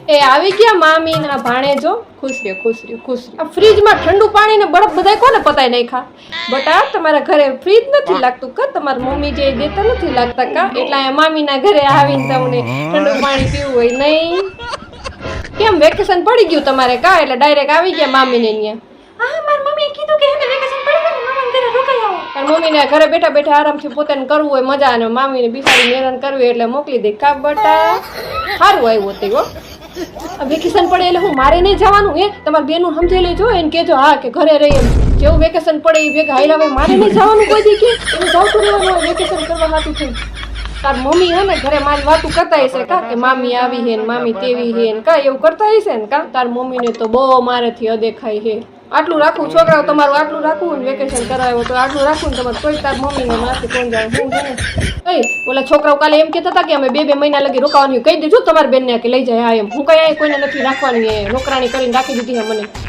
એ આવી ગયા મામી ના ભાણેજો ખુશ રહ્યો ખુશ રહ્યો ખુશ રહ્યો ફ્રીજમાં ઠંડુ પાણી ને બરફ બધાય કોને પતાય નાખ્યા બટા તમારા ઘરે ફ્રીજ નથી લાગતું કા તમારી મમ્મી જે દેતા નથી લાગતા કા એટલે આ મામી ના ઘરે આવીને તમને ઠંડુ પાણી પીવું હોય નહીં કેમ વેકેશન પડી ગયું તમારે કા એટલે ડાયરેક્ટ આવી ગયા મામી ને ત્યાં હા મારી મમ્મીએ કીધું કે હવે વેકેશન પડી ગયું મામાને ઘરે રોકાઈ આવો પણ મમ્મીને ઘરે બેઠા બેઠા આરામથી પોતાને કરવું હોય મજા અને મામીને બિચારી હેરાન કરવી એટલે મોકલી દે કા બટા સારું આવ્યું તે હો વેકેશન પડે એટલે હું મારે નહીં જવાનું હે તમારી બેનું સમજી લેજો એને કહેજો હા કે ઘરે રહી એમ જેવું વેકેશન પડે એ ભેગા હાઈલા ભાઈ મારે નહીં જવાનું કોઈ દી કે એને જાવતું રહેવાનું હોય વેકેશન કરવા હાથું થઈ તાર મમ્મી હે ને ઘરે મારી વાતું કરતા હશે કા કે મામી આવી હે ને મામી તેવી હે ને કા એવું કરતા હશે ને કા તાર મમ્મીને તો બહુ મારેથી અદેખાય હે આટલું રાખવું છોકરાઓ તમારું આટલું રાખવું ને વેકેશન કરાવ્યો તો આટલું રાખવું ને તમારે કોઈ તાર મમ્મીને માથે કોણ જાય હું છે એ ઓલા છોકરાઓ કાલે એમ કહેતા હતા કે અમે 2 મહિના લગી રોકાવાની કહી દેજો તમારી બેનને કે લઈ જાય હા એમ હું કઈ કોઈને નથી રાખવાની નોકરાણી કરીને રાખી દીધી હે મને